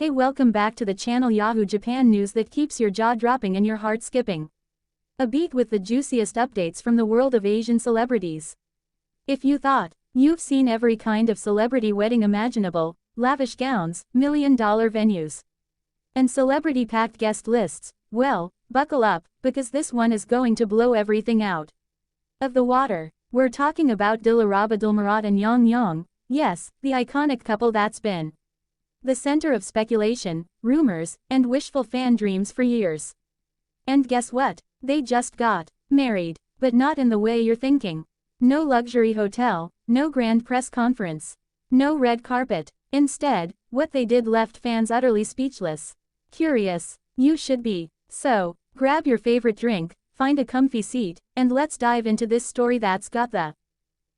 Hey, welcome back to the channel Yahoo Japan News that keeps your jaw dropping and your heart skipping. A beat with the juiciest updates from the world of Asian celebrities. If you thought you've seen every kind of celebrity wedding imaginable, lavish gowns, million-dollar venues, and celebrity-packed guest lists, well, buckle up, because this one is going to blow everything out of the water. We're talking about Dilraba and Yang, yes, the iconic couple that's been the center of speculation, rumors, and wishful fan dreams for years. And guess what? They just got married, but not in the way you're thinking. No luxury hotel, no grand press conference, no red carpet. Instead, what they did left fans utterly speechless. Curious? You should be. So, grab your favorite drink, find a comfy seat, and let's dive into this story that's got the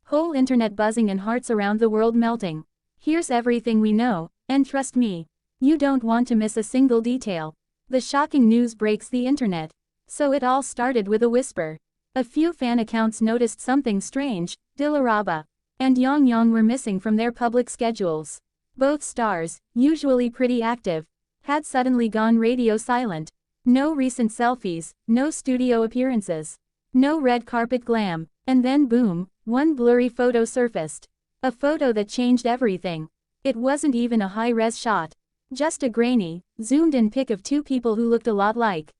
whole internet buzzing and hearts around the world melting. Here's everything we know, and trust me, you don't want to miss a single detail. The shocking news breaks the internet. So it all started with a whisper. A few fan accounts noticed something strange. Dilraba and Yang were missing from their public schedules. Both stars, usually pretty active, had suddenly gone radio silent. No recent selfies, no studio appearances, no red carpet glam, and then boom, one blurry photo surfaced. A photo that changed everything. It wasn't even a high-res shot. Just a grainy, zoomed-in pic of two people who looked a lot like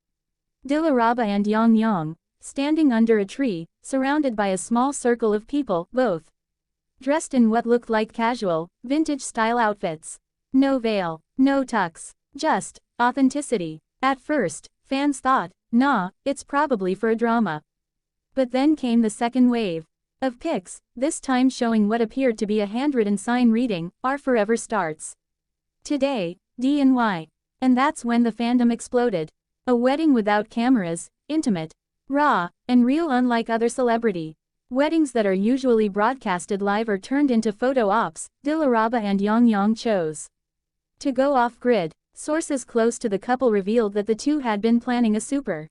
Dilraba and Yang, standing under a tree, surrounded by a small circle of people, both dressed in what looked like casual, vintage-style outfits. No veil, no tux, just authenticity. At first, fans thought, nah, it's probably for a drama. But then came the second wave of pics, this time showing what appeared to be a handwritten sign reading, "Our forever starts today, D&Y. And that's when the fandom exploded. A wedding without cameras, intimate, raw, and real, unlike other celebrity weddings that are usually broadcasted live or turned into photo ops. Dilraba and Yang chose to go off-grid. Sources close to the couple revealed that the two had been planning a super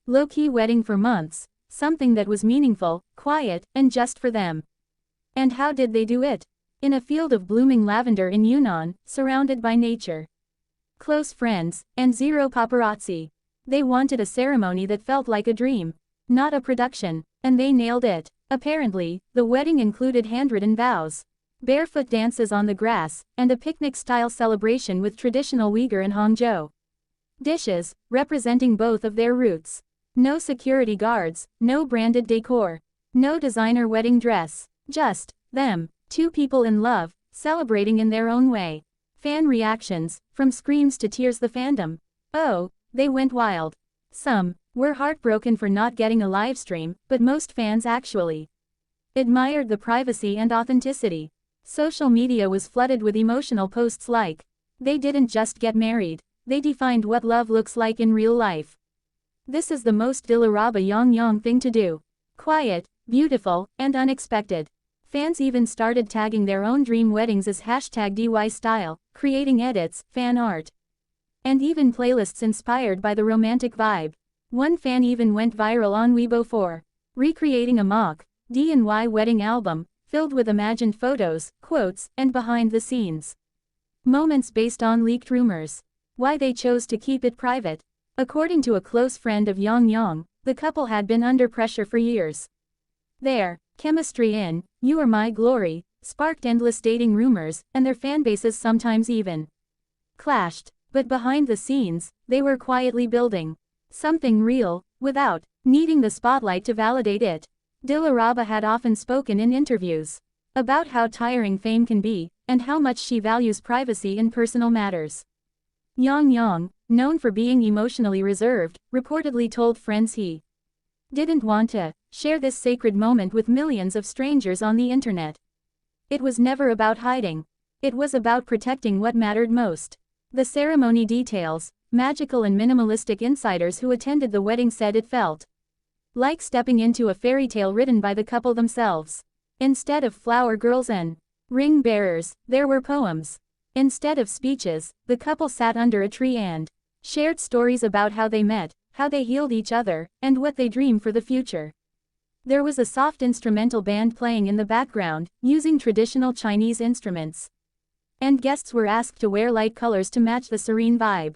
low-key wedding for months, something that was meaningful, quiet, and just for them. And how did they do it? In a field of blooming lavender in Yunnan, surrounded by nature, close friends, and zero paparazzi. They wanted a ceremony that felt like a dream, not a production, and they nailed it. Apparently, the wedding included handwritten vows, barefoot dances on the grass, and a picnic-style celebration with traditional Uyghur and Hangzhou dishes, representing both of their roots. No security guards, no branded decor, no designer wedding dress, just them, two people in love, celebrating in their own way. Fan reactions, from screams to tears. The fandom, oh, they went wild. Some were heartbroken for not getting a live stream, but most fans actually admired the privacy and authenticity. Social media was flooded with emotional posts like, "They didn't just get married, they defined what love looks like in real life. This is the most Dilraba Yang thing to do. Quiet, beautiful, and unexpected." Fans even started tagging their own dream weddings as #DY_style, creating edits, fan art, and even playlists inspired by the romantic vibe. One fan even went viral on Weibo for recreating a mock D&Y wedding album, filled with imagined photos, quotes, and behind-the-scenes moments based on leaked rumors. Why they chose to keep it private? According to a close friend of Yang, the couple had been under pressure for years. Their chemistry in "You Are My Glory" sparked endless dating rumors, and their fanbases sometimes even clashed. But behind the scenes, they were quietly building something real, without needing the spotlight to validate it. Dilraba had often spoken in interviews about how tiring fame can be, and how much she values privacy in personal matters. Yang, known for being emotionally reserved, reportedly told friends he didn't want to share this sacred moment with millions of strangers on the internet. It was never about hiding. It was about protecting what mattered most. The ceremony details, magical and minimalistic. Insiders who attended the wedding said it felt like stepping into a fairy tale written by the couple themselves. Instead of flower girls and ring bearers, there were poems. Instead of speeches, the couple sat under a tree and shared stories about how they met, how they healed each other, and what they dream for the future. There was a soft instrumental band playing in the background, using traditional Chinese instruments. and guests were asked to wear light colors to match the serene vibe.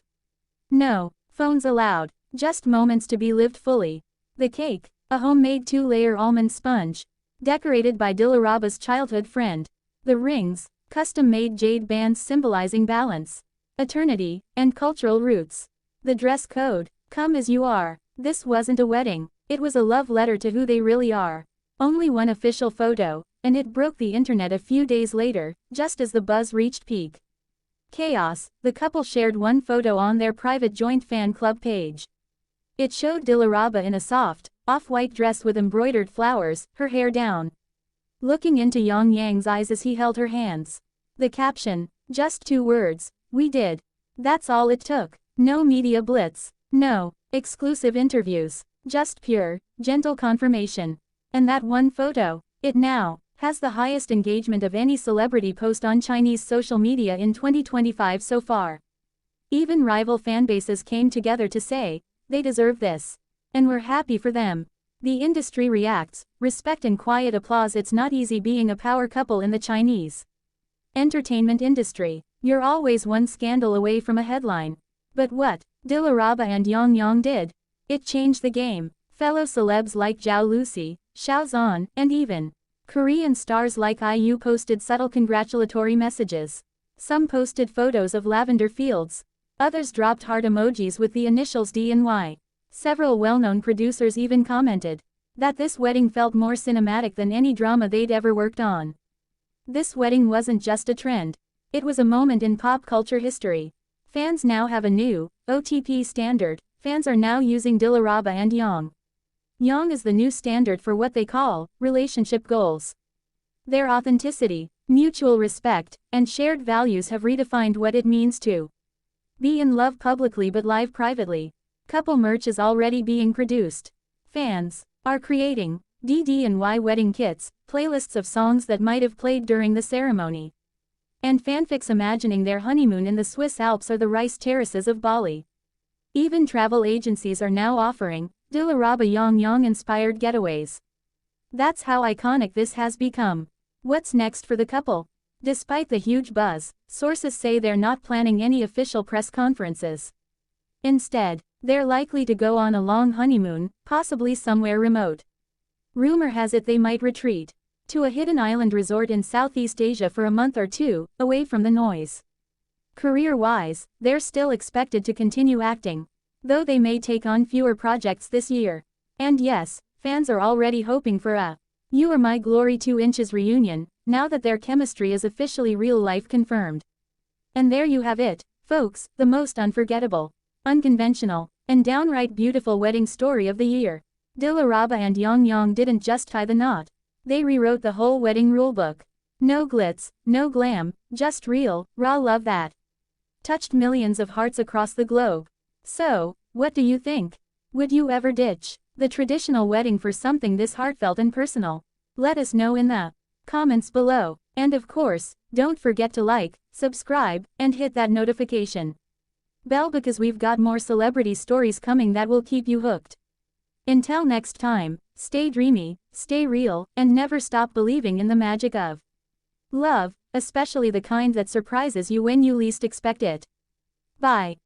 No phones allowed, just moments to be lived fully. The cake, a homemade 2-layer almond sponge, decorated by Dilraba's childhood friend. The rings, custom-made jade bands symbolizing balance, eternity, and cultural roots. The dress code, come as you are. This wasn't a wedding, it was a love letter to who they really are. Only one official photo, and it broke the internet a few days later, just as the buzz reached peak chaos. The couple shared one photo on their private joint fan club page. It showed Dilraba in a soft, off-white dress with embroidered flowers, her hair down, looking into Yang's eyes as he held her hands. The caption, just 2 words, "We did." That's all it took. No media blitz, no exclusive interviews, just pure, gentle confirmation. And that one photo, it now has the highest engagement of any celebrity post on Chinese social media in 2025 so far. Even rival fanbases came together to say, they deserve this. And we're happy for them. The industry reacts, respect and quiet applause. It's not easy being a power couple in the Chinese entertainment industry. You're always one scandal away from a headline. But what Dilraba and Yang did, it changed the game. Fellow celebs like Zhao Lucy, Xiao Zhan, and even Korean stars like IU posted subtle congratulatory messages. Some posted photos of lavender fields. Others dropped heart emojis with the initials D and Y. Several well-known producers even commented that this wedding felt more cinematic than any drama they'd ever worked on. This wedding wasn't just a trend. It was a moment in pop culture history. Fans now have a new OTP standard. Fans are now using Dilraba and Yang. Yang is the new standard for what they call relationship goals. Their authenticity, mutual respect, and shared values have redefined what it means to be in love publicly but live privately. Couple merch is already being produced. Fans are creating DD&Y wedding kits, playlists of songs that might have played during the ceremony, and fanfics imagining their honeymoon in the Swiss Alps or the rice terraces of Bali. Even travel agencies are now offering Dilraba Yang-inspired getaways. That's how iconic this has become. What's next for the couple? Despite the huge buzz, sources say they're not planning any official press conferences. Instead, they're likely to go on a long honeymoon, possibly somewhere remote. Rumor has it they might retreat to a hidden island resort in Southeast Asia for a month or 2, away from the noise. Career-wise, they're still expected to continue acting, though they may take on fewer projects this year. And yes, fans are already hoping for a You Are My Glory 2 Inches reunion, now that their chemistry is officially real-life confirmed. And there you have it, folks, the most unforgettable, unconventional, and downright beautiful wedding story of the year. Dilraba and Yang didn't just tie the knot. They rewrote the whole wedding rulebook. No glitz, no glam, just real, raw love that touched millions of hearts across the globe. So, what do you think? Would you ever ditch the traditional wedding for something this heartfelt and personal? Let us know in the comments below. And of course, don't forget to like, subscribe, and hit that notification bell because we've got more celebrity stories coming that will keep you hooked. Until next time, stay dreamy, stay real, and never stop believing in the magic of love, especially the kind that surprises you when you least expect it. Bye.